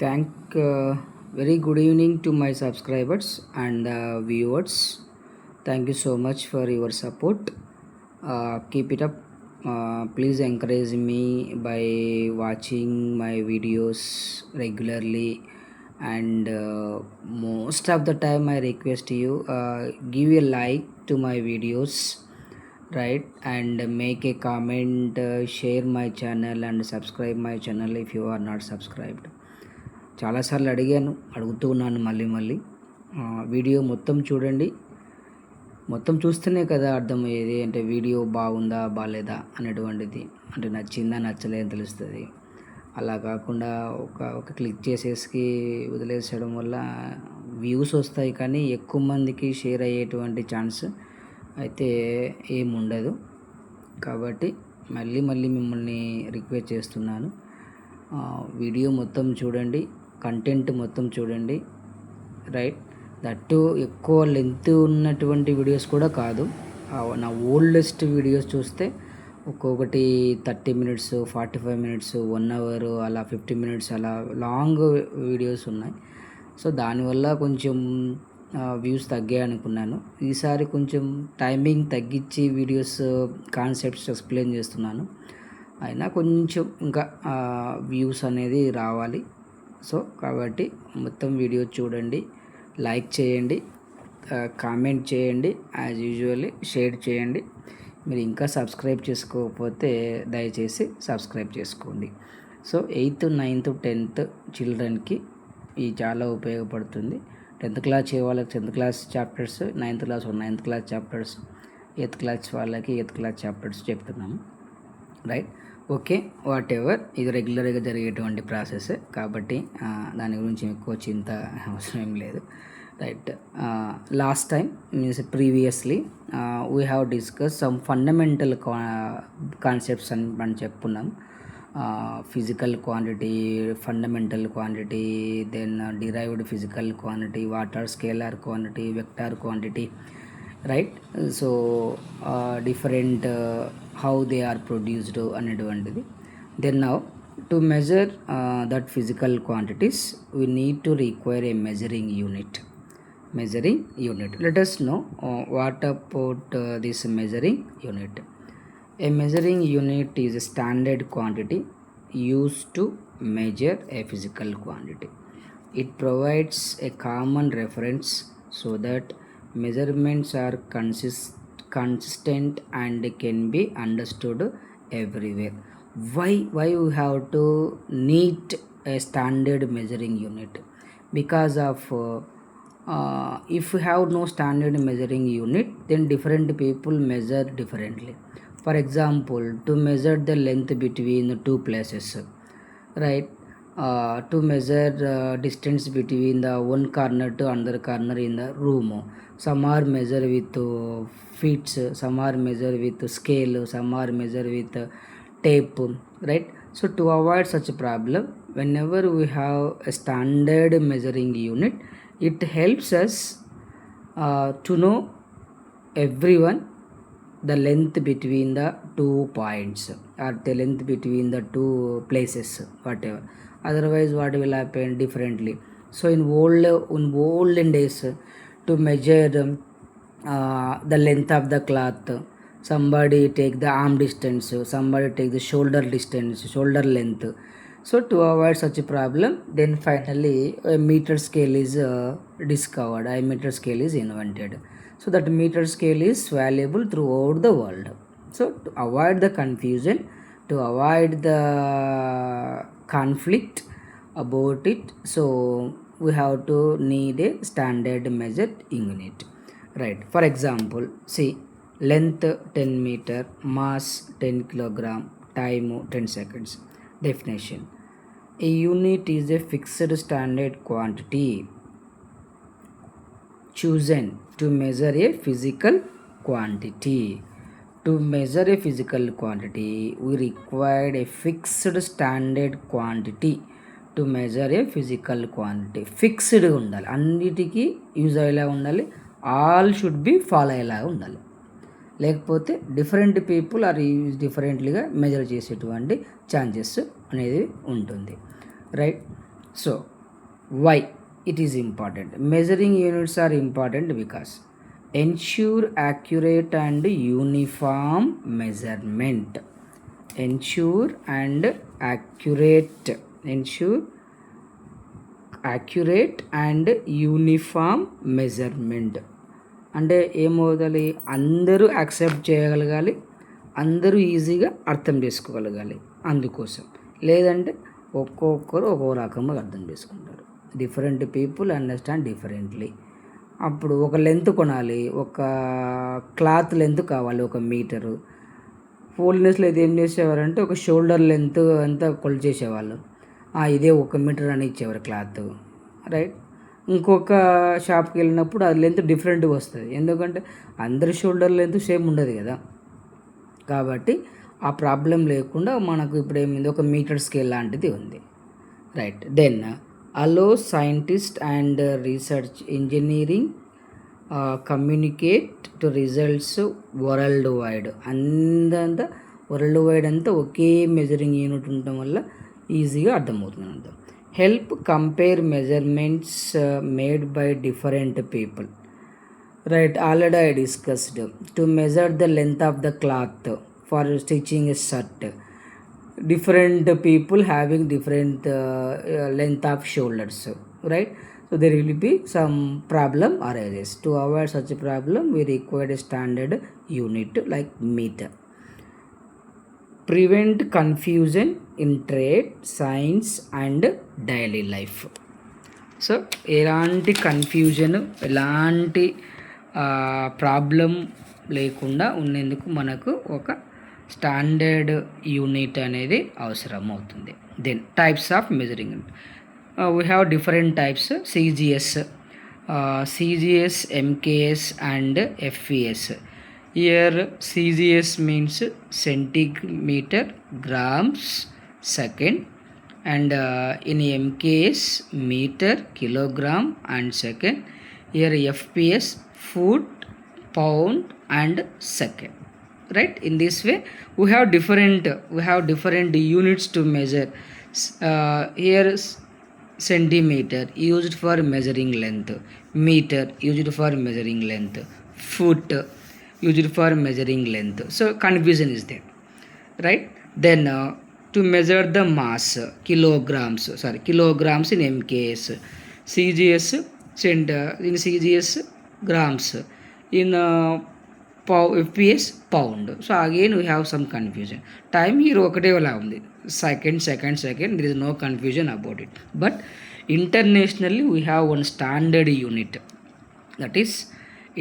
Thank very good evening to my subscribers and viewers. Thank you so much for your support. Keep it up. Please encourage me by watching my videos regularly, and most of the time I request you give a like to my videos, right, and make a comment, share my channel and subscribe my channel if you are not subscribed. చాలాసార్లు అడుగుతూ ఉన్నాను మళ్ళీ మళ్ళీ. Video మొత్తం చూడండి. మొత్తం చూస్తేనే కదా అర్థమయ్యేది, అంటే వీడియో బాగుందా బాగాలేదా అనేటువంటిది, అంటే నచ్చిందా నచ్చలేదని తెలుస్తుంది. అలా కాకుండా ఒక క్లిక్ చేసేసి వదిలేసడం వల్ల వ్యూస్ వస్తాయి కానీ ఎక్కువ మందికి షేర్ అయ్యేటువంటి ఛాన్స్ అయితే ఏముండదు. కాబట్టి మళ్ళీ మళ్ళీ మిమ్మల్ని రిక్వెస్ట్ చేస్తున్నాను, వీడియో మొత్తం చూడండి, కంటెంట్ మొత్తం చూడండి, రైట్. దట్టు ఎక్కువ లెంత్ ఉన్నటువంటి వీడియోస్ కూడా కాదు. నా ఓల్డెస్ట్ వీడియోస్ చూస్తే ఒక్కొక్కటి 30 మినిట్స్, 45 మినిట్స్, 1 అవర్, అలా 50 మినిట్స్, అలా లాంగ్ వీడియోస్ ఉన్నాయి. సో దానివల్ల కొంచెం వ్యూస్ తగ్గాయి అనుకున్నాను. ఈసారి కొంచెం టైమింగ్ తగ్గించి వీడియోస్ కాన్సెప్ట్స్ ఎక్స్ప్లెయిన్ చేస్తున్నాను. అయినా కొంచెం ఇంకా వ్యూస్ అనేది రావాలి. సో కాబట్టి మొత్తం వీడియో చూడండి, లైక్ చేయండి, కామెంట్ చేయండి, యాజ్ యూజువల్లీ షేర్ చేయండి. మీరు ఇంకా సబ్స్క్రైబ్ చేసుకోకపోతే దయచేసి సబ్స్క్రైబ్ చేసుకోండి. సో 8th, 9th, 10th చిల్డ్రన్కి ఇది చాలా ఉపయోగపడుతుంది. 10th క్లాస్ చే వాళ్ళకి 10th class chapters, 9th class 9th class chapters, 8th class వాళ్ళకి 8th క్లాస్ చాప్టర్స్ చెప్తున్నాము, రైట్. ఓకే, వాట్ ఎవర్, ఇది రెగ్యులర్గా జరిగేటువంటి ప్రాసెస్ కాబట్టి దాని గురించి ఎక్కువ చింత అవసరం ఏం లేదు, right. Last time means previously we have discuss some fundamental concepts అని చెప్పుకున్నాం. Physical quantity, fundamental quantity, then derived physical quantity, water scalar quantity, vector quantity, right. So different how they are produced అనేటువంటిది. Then now to measure that physical quantities we need to require a measuring unit. Let us know what about this measuring unit. A measuring unit is a standard quantity used to measure a physical quantity. It provides a common reference so that measurements are consistent and can be understood everywhere. Why we have to need a standard measuring unit? Because of if we have no standard measuring unit, then different people measure differently. For example, to measure the length between two places, right, to measure distance between the one corner to another corner in the room, some are measure with feet, some are measure with scale, some are measure with tape, right. So to avoid such a problem, whenever we have a standard measuring unit, it helps us to know everyone the length between the 2 points or the length between the 2 places, whatever. Otherwise what will happen differently. So in olden days, to measure the length of the cloth, somebody take the arm distance, somebody take the shoulder distance, shoulder length. So to avoid such a problem, then finally a meter scale is discovered, a meter scale is invented. So that meter scale is valuable throughout the world. So to avoid the confusion, to avoid the conflict about it, so we have to need a standard measured unit, right. For example, see, length 10 meter, mass 10 kilogram, time 10 seconds. Definition: a unit is a fixed standard quantity chosen to measure a physical quantity. To measure a physical quantity, we required a fixed standard quantity to measure a physical quantity. Fixed ఉండాలి, అన్నిటికీ use అయ్యేలా ఉండాలి, all should be follow అయ్యేలా ఉండాలి. లేకపోతే different people or use డిఫరెంట్లీగా measure చేసేటువంటి chances అనేది ఉంటుంది, right. So why it is important? Measuring units are important because ensure accurate and uniform measurement. ensure and accurate ensure accurate and uniform measurement అంటే ఏమవుతుంది, అందరూ యాక్సెప్ట్ చేయగలగాలి, అందరూ ఈజీగా అర్థం చేసుకోగలగాలి. అందుకోసం లేదంటే ఒక్కొక్కరు ఒక్కో రకంగా అర్థం చేసుకుంటారు. Different people understand differently. అప్పుడు ఒక లెంత్ కొనాలి, ఒక క్లాత్ లెంత్ కావాలి 1 మీటరు. ఓల్డ్నెస్లో అయితే ఏం చేసేవారంటే ఒక షోల్డర్ లెంత్ అంతా కొలిచేసేవాళ్ళు. ఇదే 1 మీటర్ అని ఇచ్చేవారు క్లాత్, రైట్. ఇంకొక షాప్కి వెళ్ళినప్పుడు అది లెంత్ డిఫరెంట్గా వస్తుంది, ఎందుకంటే అందరి షోల్డర్ లెంత్ సేమ్ ఉండదు కదా. కాబట్టి ఆ ప్రాబ్లం లేకుండా మనకు ఇప్పుడు ఏమైంది, 1 మీటర్ స్కేల్ లాంటిది ఉంది, right. Then also scientist and research engineering communicate to results world wide. అందంతా వరల్డ్ వైడ్ అంతా ఒకే మెజరింగ్ యూనిట్ ఉండటం వల్ల ఈజీగా అర్థమవుతుంది అంత. Help compare measurements made by different people, right. Already I discussed to measure the length of the cloth for stitching a shirt. Different people having different length of shoulders, right. So there will be some problem arises. To avoid such a problem, we require a standard unit like meter. Prevent confusion in trade, science and daily life. సో ఎలాంటి confusion, ఎలాంటి problem లేకుండా ఉండేందుకు మనకు ఒక standard unit అనేది అవసరం అవుతుంది. Then types of measuring, we have different types: CGS, MKS and FES. Here CGS means centimetre, grams, second, and in MKS meter, kilogram and second. Here FPS foot, pound and second, right. In this way we have different units to measure. Here centimeter used for measuring length, meter used for measuring length, foot used for measuring length. So confusion is there, right. Then to measure the mass, kilograms in MKS, CGS in CGS grams, in FPS pound. So again we have some confusion. Time here ఒకటే అలా ఉంది, second, there is no confusion about it. But internationally we have one standard unit, that is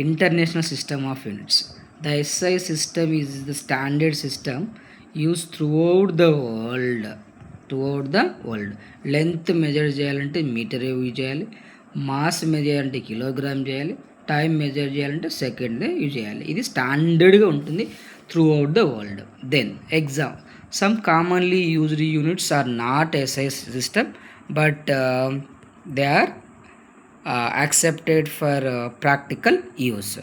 International System of Units. The SI system is the standard system used throughout the world. Length measure చేయాలంటే metre use చేయాలి, mass measure చేయాలంటే kilogram చేయాలి, time measure చేయాలంటే second use చేయాలి. ఇది స్టాండర్డ్గా ఉంటుంది throughout the world. Then some commonly used units are not SI system, but they are accepted for practical use.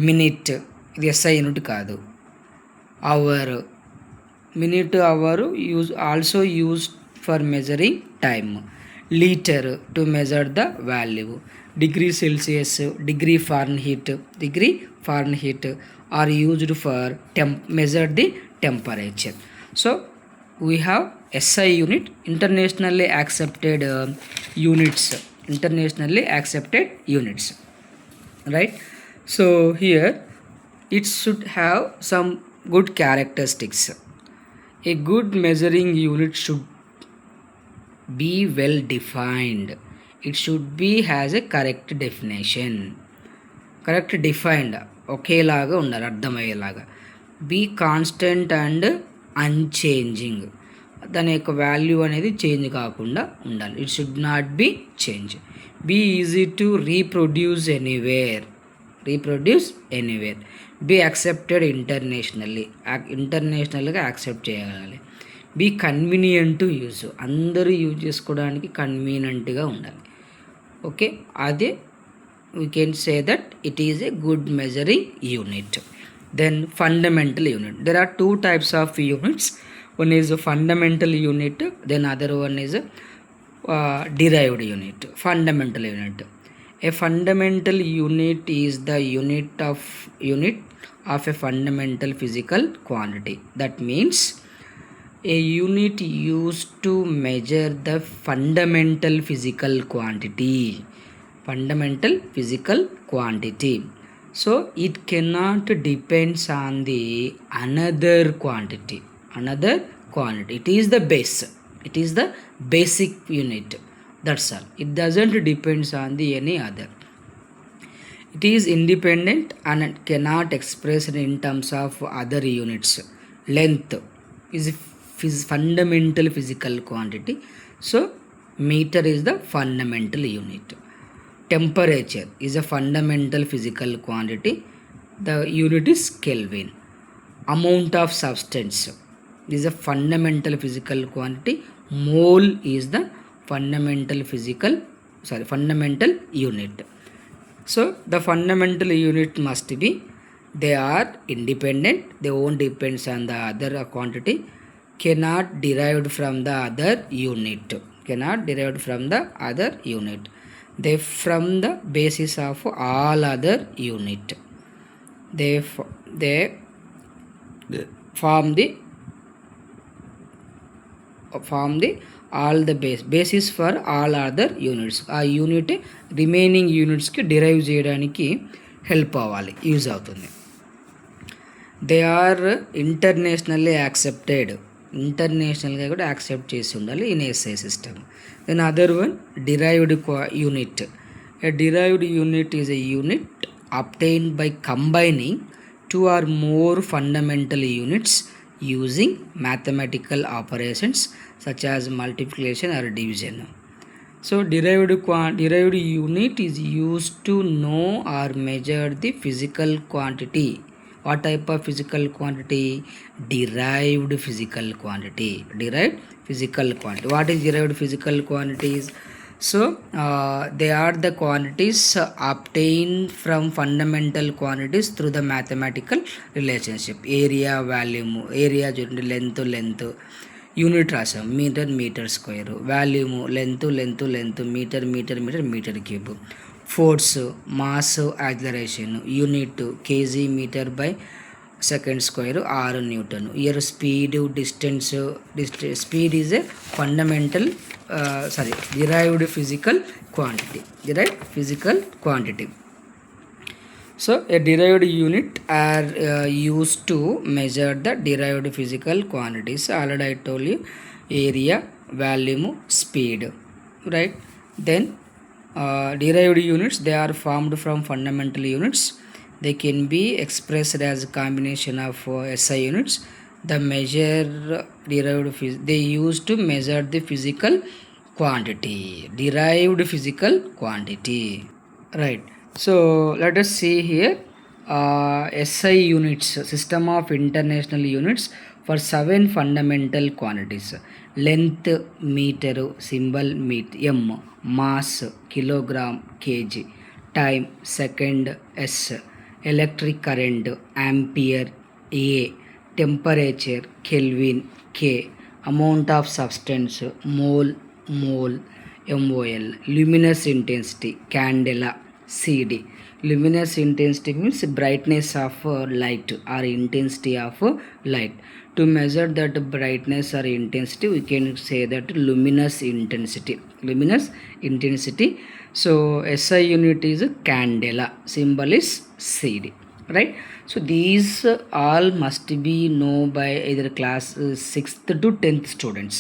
Minute, ఇది SI యూనిట్ కాదు. Hour, minute, hour also used for measuring time. Liter to measure the value. Degree Celsius, degree Fahrenheit are used for measure the temperature. So we have SI unit, internationally accepted units, right. So here it should have some good characteristics. A good measuring unit should be well defined. It should be has a correct definition. Correct defined, ఒకేలాగా ఉండాలి, అర్థమయ్యేలాగా. Be constant and unchanging, దాని యొక్క value అనేది change కాకుండా ఉండాలి. It should not be change. Be easy to reproduce anywhere. Be accepted ఇంటర్నేషనల్గా accept చేయగలగాలి. బీ కన్వీనియంట్ టు యూజ్, అందరూ యూజ్ చేసుకోవడానికి కన్వీనియంట్గా ఉండాలి. ఓకే, అదే we can say that it is a good measuring unit. Then fundamental unit. There are 2 types of units. One is a fundamental unit, then other one is derived unit, fundamental unit. A fundamental unit is the unit of a fundamental physical quantity. That means a unit used to measure the fundamental physical quantity. Fundamental physical quantity. So it cannot depends on the another quantity. It is the base. It is the basic unit. That's all. It doesn't depends on the any other. It is independent and cannot express in terms of other units. Length is fundamental physical quantity. So meter is the fundamental unit. Temperature is a fundamental physical quantity. The unit is Kelvin. Amount of substance is a fundamental physical quantity. Mole is the fundamental unit. So the fundamental unit must be, they are independent, they won't depends on the other quantity, cannot derived from the other unit. They from the basis of all other unit. They form the all the basis for all other units. ఆ unit remaining యూనిట్స్కి derive చేయడానికి help అవ్వాలి, use అవుతుంది. They are internationally accepted. ఇంటర్నేషనల్గా కూడా accept చేసి ఉండాలి in SI system. Then other one derived unit. A derived unit is a unit obtained by combining two or more fundamental units using mathematical operations such as multiplication or division. So derived unit is used to know or measure the physical quantity. What type of physical quantity? Derived physical quantity. What is derived physical quantities? So they are the quantities obtained from fundamental quantities through the mathematical relationship. Area, volume, area చూడండి, length, unit రాసాం, metre square, volume length metre cube, force, mass, acceleration, unit KG metre by second square, 6 newton. Year speed, distance. Speed is a fundamental derived physical quantity. So a derived unit are used to measure the derived physical quantities. Already I told you, area, volume, speed, right? Then derived units, they are formed from fundamental units. They can be expressed as a combination of SI units. The measure they used to measure the physical quantity, derived physical quantity, right? So let us see here, SI units, system of international units for 7 fundamental quantities. Length, meter, symbol m, mass, kilogram, kg, time, second, s, electric current, ampere, a, temperature, Kelvin, K, amount of substance, mole, mol, luminous intensity, candela, CD. Luminous intensity means brightness of light or intensity of light. To measure that brightness or intensity, we can say that luminous intensity. So SI unit is candela, symbol is CD, right? So these all must be known by either class 6th to 10th students.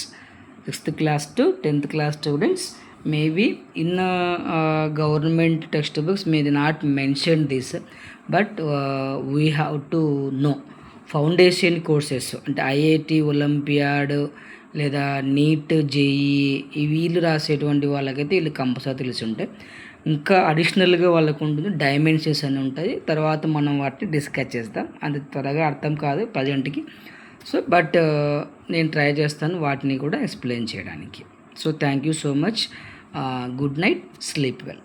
6th class to 10th class students. Maybe in government textbooks may not mention this, but we have to know foundation courses అంటే IIT, olympiad లేదా neat, JEE వీళ్ళు రాసేటువంటి వాళ్ళకైతే వీళ్ళు compulsory తెలిసి ఉంటాయి. ఇంకా అడిషనల్గా వాళ్ళకు ఉంటుంది డైమెన్షన్స్ అని ఉంటాయి. తర్వాత మనం వాటిని డిస్కస్ చేస్తాం. అంత త్వరగా అర్థం కాదు ప్రజెంట్కి. సో బట్ నేను ట్రై చేస్తాను వాటిని కూడా ఎక్స్ప్లెయిన్ చేయడానికి. So thank you so much. Good night, sleep well.